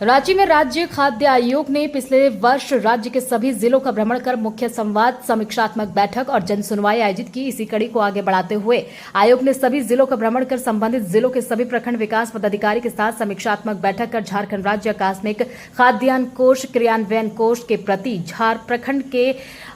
रांची में राज्य खाद्य आयोग ने पिछले वर्ष राज्य के सभी जिलों का भ्रमण कर मुख्य संवाद, समीक्षात्मक बैठक और जन सुनवाई आयोजित की। इसी कड़ी को आगे बढ़ाते हुए आयोग ने सभी जिलों का भ्रमण कर संबंधित जिलों के सभी प्रखंड विकास पदाधिकारी के साथ समीक्षात्मक बैठक कर झारखंड राज्य आकस्मिक खाद्यान्न कोष क्रियान्वयन कोष के प्रति प्रखंड के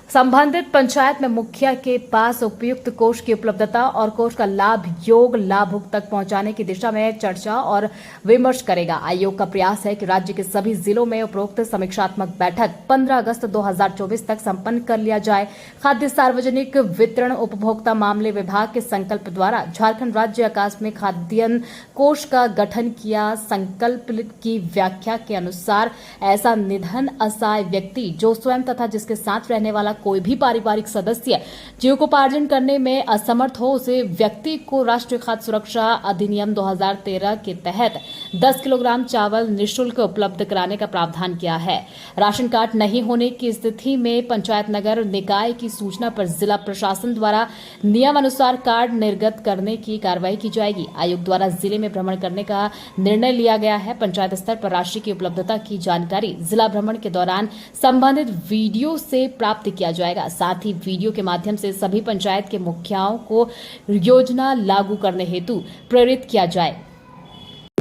संबंधित पंचायत में मुखिया के पास उपयुक्त कोष की उपलब्धता और कोष का लाभ योग्य लाभुक तक पहुंचाने की दिशा में चर्चा और विमर्श करेगा। आयोग का प्रयास है कि राज्य के सभी जिलों में उपरोक्त समीक्षात्मक बैठक 15 अगस्त 2024 तक संपन्न कर लिया जाए। खाद्य सार्वजनिक वितरण उपभोक्ता मामले विभाग के संकल्प द्वारा झारखंड राज्य आकस्मिक खाद्यान्न कोष का गठन किया। संकल्प की व्याख्या के अनुसार ऐसा निधन असहाय व्यक्ति जो स्वयं तथा जिसके साथ रहने वाला कोई भी पारिवारिक सदस्य जीविकोपार्जन करने में असमर्थ हो, उसे व्यक्ति को राष्ट्रीय खाद्य सुरक्षा अधिनियम 2013 के तहत 10 किलोग्राम चावल निःशुल्क उपलब्ध कराने का प्रावधान किया है। राशन कार्ड नहीं होने की स्थिति में पंचायत नगर निकाय की सूचना पर जिला प्रशासन द्वारा नियम अनुसार कार्ड निर्गत करने की कार्रवाई की जाएगी। आयोग द्वारा जिले में भ्रमण करने का निर्णय लिया गया है। पंचायत स्तर पर राशि की उपलब्धता की जानकारी जिला भ्रमण के दौरान संबंधित वीडियो से प्राप्त किया जाएगा। साथ ही वीडियो के माध्यम से सभी पंचायत के मुखियाओं को योजना लागू करने हेतु प्रेरित किया जाए।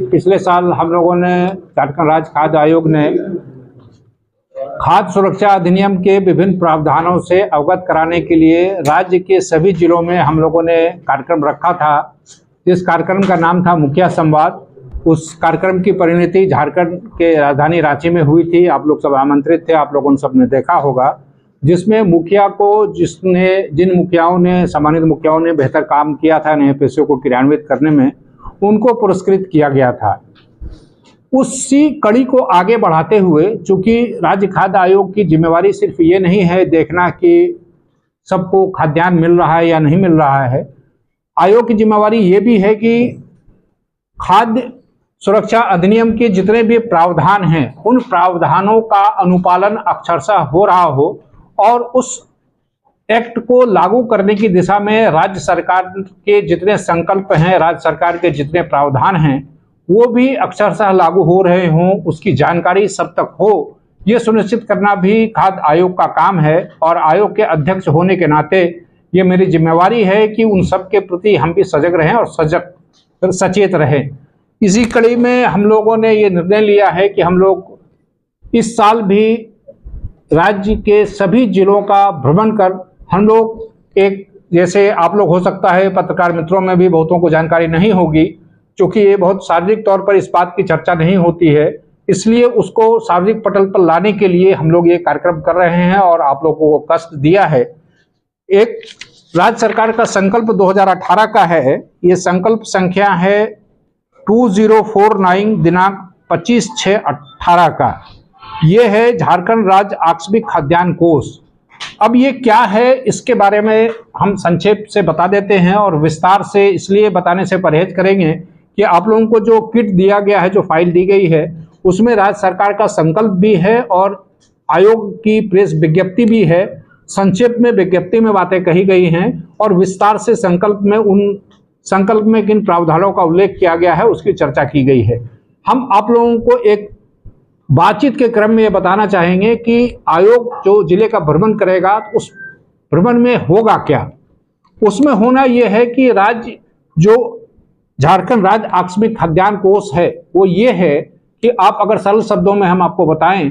पिछले साल हम लोगों ने झारखंड राज्य खाद्य आयोग ने खाद्य सुरक्षा अधिनियम के विभिन्न प्रावधानों से अवगत कराने के लिए राज्य के सभी जिलों में हम लोगों ने कार्यक्रम रखा था। जिस कार्यक्रम का नाम था मुखिया संवाद। उस कार्यक्रम की परिणति झारखंड के राजधानी रांची में हुई थी। आप लोग सब आमंत्रित थे, आप लोगों ने सबने देखा होगा, जिसमें मुखिया को जिन मुखियाओं ने सम्मानित मुखियाओं ने बेहतर काम किया था नए पैसों को क्रियान्वित करने में, उनको पुरस्कृत किया गया था। उसी कड़ी को आगे बढ़ाते हुए, चूंकि राज्य खाद्य आयोग की जिम्मेवारी सिर्फ ये नहीं है देखना कि सबको खाद्यान्न मिल रहा है या नहीं मिल रहा है, आयोग की जिम्मेवारी ये भी है कि खाद्य सुरक्षा अधिनियम के जितने भी प्रावधान हैं उन प्रावधानों का अनुपालन अक्षरशः हो रहा हो और उस एक्ट को लागू करने की दिशा में राज्य सरकार के जितने संकल्प हैं, राज्य सरकार के जितने प्रावधान हैं, वो भी अक्षरशः लागू हो रहे हों, उसकी जानकारी सब तक हो, ये सुनिश्चित करना भी खाद्य आयोग का काम है। और आयोग के अध्यक्ष होने के नाते ये मेरी जिम्मेवारी है कि उन सब के प्रति हम भी सजग रहें और सचेत रहें। इसी कड़ी में हम लोगों ने ये निर्णय लिया है कि हम लोग इस साल भी राज्य के सभी जिलों का भ्रमण कर हम लोग एक, जैसे आप लोग हो सकता है पत्रकार मित्रों में भी बहुतों को जानकारी नहीं होगी, क्योंकि ये बहुत सार्वजनिक तौर पर इस बात की चर्चा नहीं होती है, इसलिए उसको सार्वजनिक पटल पर लाने के लिए हम लोग ये कार्यक्रम कर रहे हैं और आप लोगों को कष्ट दिया है। एक राज्य सरकार का संकल्प 2018 का है। ये संकल्प संख्या है 2049 दिनांक 25/6/18 का। ये है झारखंड राज्य आकस्मिक खाद्यान्न कोष। अब ये क्या है इसके बारे में हम संक्षेप से बता देते हैं और विस्तार से इसलिए बताने से परहेज करेंगे कि आप लोगों को जो किट दिया गया है, जो फाइल दी गई है, उसमें राज्य सरकार का संकल्प भी है और आयोग की प्रेस विज्ञप्ति भी है। संक्षेप में विज्ञप्ति में बातें कही गई हैं और विस्तार से संकल्प में किन प्रावधानों का उल्लेख किया गया है उसकी चर्चा की गई है। हम आप लोगों को एक बातचीत के क्रम में ये बताना चाहेंगे कि आयोग जो जिले का भ्रमण करेगा तो उस भ्रमण में होगा क्या। उसमें होना ये है कि राज्य जो झारखंड राज्य आकस्मिक खाद्यान्न कोष है वो ये है कि आप अगर सरल शब्दों में हम आपको बताएं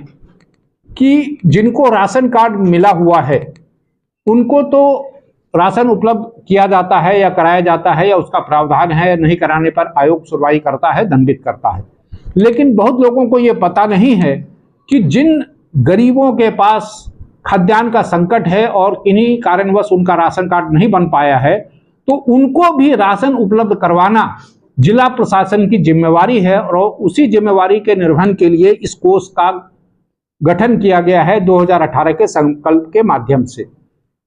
कि जिनको राशन कार्ड मिला हुआ है उनको तो राशन उपलब्ध किया जाता है या कराया जाता है या उसका प्रावधान है, नहीं कराने पर आयोग सुनवाई करता है, दंडित करता है। लेकिन बहुत लोगों को ये पता नहीं है कि जिन गरीबों के पास खाद्यान्न का संकट है और किन्हीं कारणवश उनका राशन कार्ड नहीं बन पाया है, तो उनको भी राशन उपलब्ध करवाना जिला प्रशासन की जिम्मेवारी है और उसी जिम्मेवारी के निर्वहन के लिए इस कोष का गठन किया गया है 2018 के संकल्प के माध्यम से।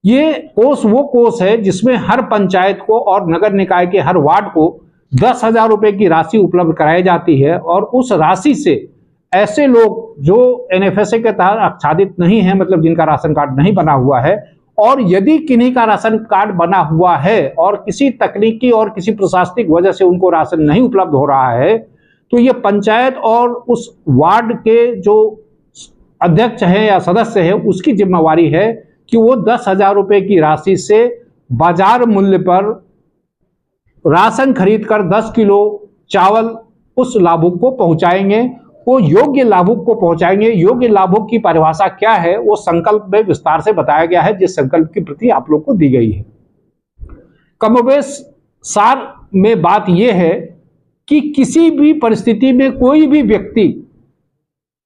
ये कोष वो कोष है जिसमें हर पंचायत को और नगर निकाय के हर वार्ड को 10,000 रुपए की राशि उपलब्ध कराई जाती है और उस राशि से ऐसे लोग जो NFSA के तहत आच्छादित नहीं है, मतलब जिनका राशन कार्ड नहीं बना हुआ है, और यदि किन्हीं का राशन कार्ड बना हुआ है और किसी तकनीकी और किसी प्रशासनिक वजह से उनको राशन नहीं उपलब्ध हो रहा है, तो ये पंचायत और उस वार्ड के जो अध्यक्ष है या सदस्य है उसकी जिम्मेवारी है कि वो 10,000 रुपए की राशि से बाजार मूल्य पर राशन खरीदकर 10 किलो चावल उस लाभुक को पहुंचाएंगे। वो योग्य लाभुक को पहुंचाएंगे। योग्य लाभुक की परिभाषा क्या है वो संकल्प में विस्तार से बताया गया है, जिस संकल्प की प्रति आप लोग को दी गई है। कमोबेश सार में बात यह है कि किसी भी परिस्थिति में कोई भी व्यक्ति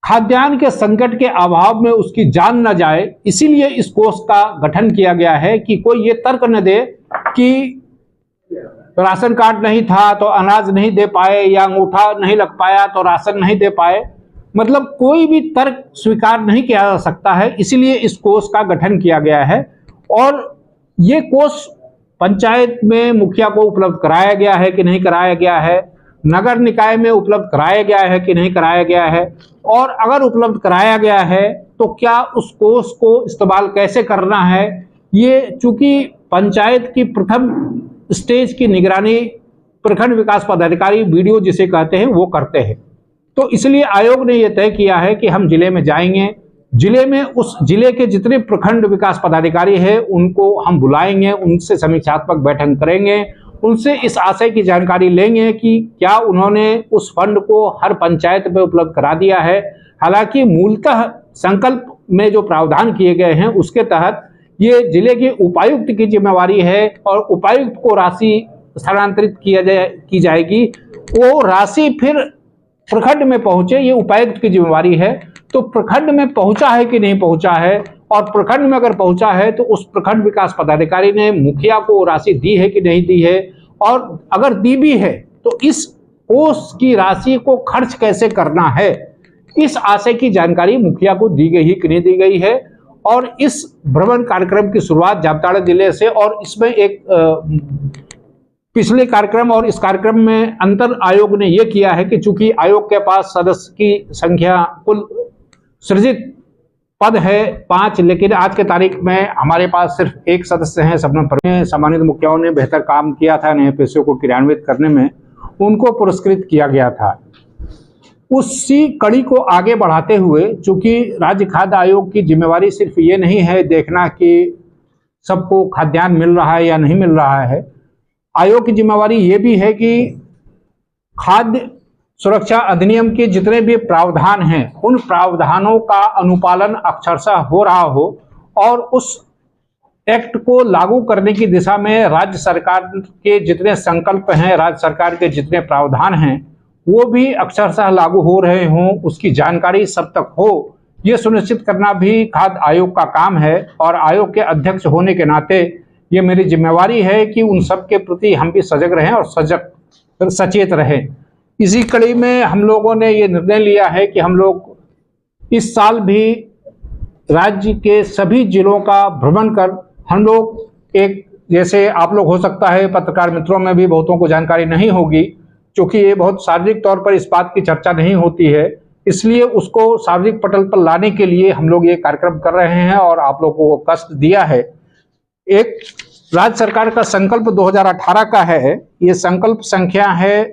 खाद्यान्न के संकट के अभाव में उसकी जान न जाए, इसीलिए इस कोष का गठन किया गया है कि कोई ये तर्क न दे कि राशन कार्ड नहीं था तो अनाज नहीं दे पाए या अंगूठा नहीं लग पाया तो राशन नहीं दे पाए। मतलब कोई भी तर्क स्वीकार नहीं किया जा सकता है, इसीलिए इस कोष का गठन किया गया है। और ये कोष पंचायत में मुखिया को उपलब्ध कराया गया है कि नहीं कराया गया है, नगर निकाय में उपलब्ध कराया गया है कि नहीं कराया गया है, और अगर उपलब्ध कराया गया है तो क्या उस कोष को इस्तेमाल कैसे करना है। ये चूंकि पंचायत की प्रथम स्टेज की निगरानी प्रखंड विकास पदाधिकारी बीडीओ जिसे कहते हैं वो करते हैं, तो इसलिए आयोग ने यह तय किया है कि हम जिले में जाएंगे, जिले में उस जिले के जितने प्रखंड विकास पदाधिकारी हैं उनको हम बुलाएंगे, उनसे समीक्षात्मक बैठक करेंगे, उनसे इस आशय की जानकारी लेंगे कि क्या उन्होंने उस फंड को हर पंचायत में उपलब्ध करा दिया है। हालांकि मूलतः संकल्प में जो प्रावधान किए गए हैं उसके तहत ये जिले के उपायुक्त की जिम्मेवारी है और उपायुक्त को राशि स्थानांतरित की जाएगी। वो राशि फिर प्रखंड में पहुंचे, ये उपायुक्त की जिम्मेवारी है। तो प्रखंड में पहुंचा है कि नहीं पहुंचा है, और प्रखंड में अगर पहुंचा है तो उस प्रखंड विकास पदाधिकारी ने मुखिया को राशि दी है कि नहीं दी है, और अगर दी भी है तो इस कोष की राशि को खर्च कैसे करना है, इस आशय की जानकारी मुखिया को दी गई है कि नहीं दी गई है। और इस भ्रमण कार्यक्रम की शुरुआत जामताड़ा जिले से, और इसमें एक पिछले कार्यक्रम और इस कार्यक्रम में अंतर आयोग ने यह किया है कि चूंकि आयोग के पास सदस्य की संख्या कुल सृजित पद है 5, लेकिन आज के तारीख में हमारे पास सिर्फ एक सदस्य हैं। सबने सम्मानित मुखियाओं ने बेहतर काम किया था नए पेशों को क्रियान्वित करने में, उनको पुरस्कृत किया गया था। उसी कड़ी को आगे बढ़ाते हुए, चूंकि राज्य खाद्य आयोग की जिम्मेवारी सिर्फ ये नहीं है देखना कि सबको खाद्यान्न मिल रहा है या नहीं मिल रहा है, आयोग की जिम्मेवारी ये भी है कि खाद्य सुरक्षा अधिनियम के जितने भी प्रावधान हैं उन प्रावधानों का अनुपालन अक्षरशः हो रहा हो, और उस एक्ट को लागू करने की दिशा में राज्य सरकार के जितने संकल्प हैं, राज्य सरकार के जितने प्रावधान हैं वो भी अक्षरशः लागू हो रहे हों, उसकी जानकारी सब तक हो, ये सुनिश्चित करना भी खाद्य आयोग का काम है। और आयोग के अध्यक्ष होने के नाते ये मेरी जिम्मेवारी है कि उन सब के प्रति हम भी सजग रहें और सचेत रहें। इसी कड़ी में हम लोगों ने ये निर्णय लिया है कि हम लोग इस साल भी राज्य के सभी जिलों का भ्रमण कर हम लोग एक, जैसे आप लोग हो सकता है पत्रकार मित्रों में भी बहुतों को जानकारी नहीं होगी, क्योंकि ये बहुत सार्वजनिक तौर पर इस बात की चर्चा नहीं होती है, इसलिए उसको सार्वजनिक पटल पर लाने के लिए हम लोग ये कार्यक्रम कर रहे हैं और आप लोगों को कष्ट दिया है। एक राज्य सरकार का संकल्प 2018 का है, ये संकल्प संख्या है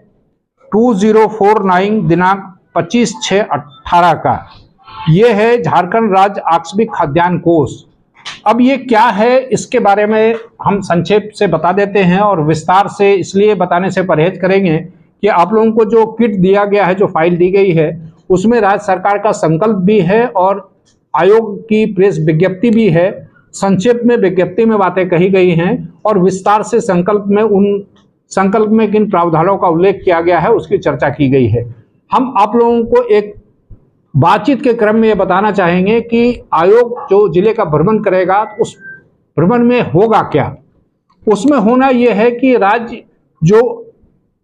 2049 दिनांक 25/6/18 का। ये है झारखंड राज्य आकस्मिक खाद्यान्न कोष। अब ये क्या है इसके बारे में हम संक्षेप से बता देते हैं, और विस्तार से इसलिए बताने से परहेज करेंगे कि आप लोगों को जो किट दिया गया है, जो फाइल दी गई है, उसमें राज्य सरकार का संकल्प भी है और आयोग की प्रेस विज्ञप्ति भी है। संक्षेप में विज्ञप्ति में बातें कही गई हैं और विस्तार से संकल्प में किन प्रावधानों का उल्लेख किया गया है उसकी चर्चा की गई है। हम आप लोगों को एक बातचीत के क्रम में ये बताना चाहेंगे कि आयोग जो जिले का भ्रमण करेगा उस भ्रमण में होगा क्या। उसमें होना यह है कि राज्य जो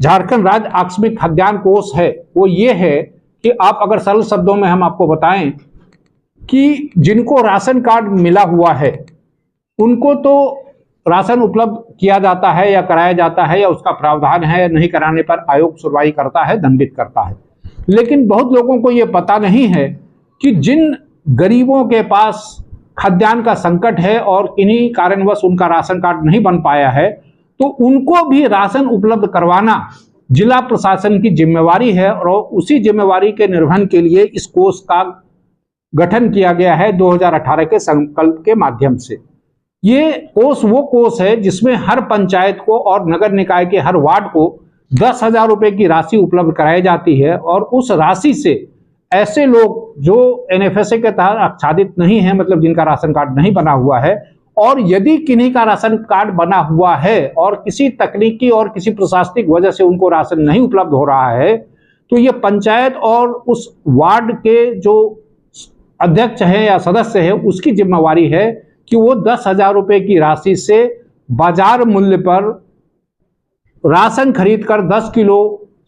झारखंड राज्य आकस्मिक खाद्यान्न कोष है वो ये है कि आप अगर सरल शब्दों में हम आपको बताएं कि जिनको राशन कार्ड मिला हुआ है उनको तो राशन उपलब्ध किया जाता है या कराया जाता है या उसका प्रावधान है, नहीं कराने पर आयोग सुनवाई करता है, दंडित करता है। लेकिन बहुत लोगों को ये पता नहीं है कि जिन गरीबों के पास खाद्यान्न का संकट है और इन्हीं कारणवश उनका राशन कार्ड नहीं बन पाया है, तो उनको भी राशन उपलब्ध करवाना जिला प्रशासन की जिम्मेवारी है और उसी जिम्मेवारी के निर्वहन के लिए इस कोष का गठन किया गया है 2018 के संकल्प के माध्यम से। ये कोष वो कोष है जिसमें हर पंचायत को और नगर निकाय के हर वार्ड को 10,000 रुपए की राशि उपलब्ध कराई जाती है और उस राशि से ऐसे लोग जो NFSA के तहत आच्छादित नहीं है, मतलब जिनका राशन कार्ड नहीं बना हुआ है, और यदि किन्हीं का राशन कार्ड बना हुआ है और किसी तकनीकी और किसी प्रशासनिक वजह से उनको राशन नहीं उपलब्ध हो रहा है, तो ये पंचायत और उस वार्ड के जो अध्यक्ष है या सदस्य है उसकी जिम्मेवारी है कि वो 10,000 रुपए की राशि से बाजार मूल्य पर राशन खरीदकर 10 किलो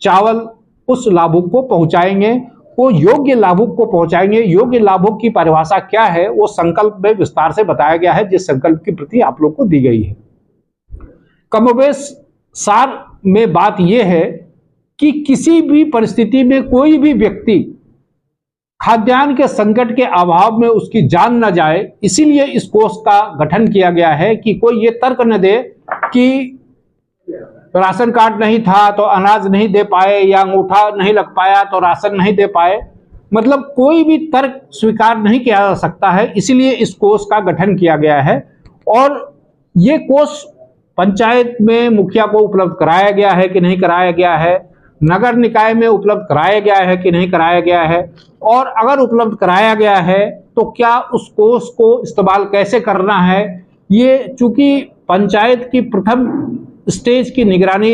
चावल उस लाभुक को पहुंचाएंगे, वो योग्य लाभुक को पहुंचाएंगे। योग्य लाभुक की परिभाषा क्या है वो संकल्प में विस्तार से बताया गया है, जिस संकल्प की प्रति आप लोग को दी गई है। कमोबेश सार में बात यह है कि किसी भी परिस्थिति में कोई भी व्यक्ति खाद्यान्न के संकट के अभाव में उसकी जान न जाए, इसीलिए इस कोष का गठन किया गया है कि कोई ये तर्क न दे कि राशन कार्ड नहीं था तो अनाज नहीं दे पाए या अंगूठा नहीं लग पाया तो राशन नहीं दे पाए, मतलब कोई भी तर्क स्वीकार नहीं किया जा सकता है। इसीलिए इस कोष का गठन किया गया है और ये कोष पंचायत में मुखिया को उपलब्ध कराया गया है कि नहीं कराया गया है, नगर निकाय में उपलब्ध कराया गया है कि नहीं कराया गया है, और अगर उपलब्ध कराया गया है तो क्या उस कोष को इस्तेमाल कैसे करना है। ये चूंकि पंचायत की प्रथम स्टेज की निगरानी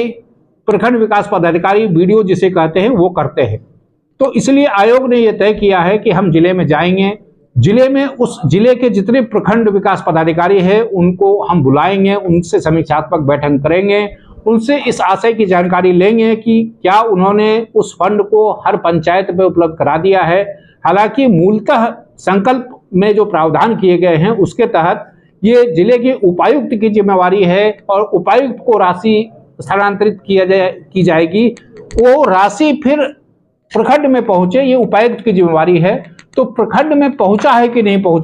प्रखंड विकास पदाधिकारी BDO जिसे कहते हैं वो करते हैं, तो इसलिए आयोग ने यह तय किया है कि हम जिले में जाएंगे, जिले में उस जिले के जितने प्रखंड विकास पदाधिकारी हैं उनको हम बुलाएंगे, उनसे समीक्षात्मक बैठक करेंगे, उनसे इस आशय की जानकारी लेंगे कि क्या उन्होंने उस फंड को हर पंचायत में उपलब्ध करा दिया है। हालांकि मूलतः संकल्प में जो प्रावधान किए गए हैं उसके तहत ये जिले के उपायुक्त की जिम्मेवारी है और उपायुक्त को राशि स्थानांतरित की जाएगी, वो राशि फिर प्रखंड में पहुंचे, ये उपायुक्त की जिम्मेवारी है। तो प्रखंड में पहुंचा है कि नहीं पहुंचा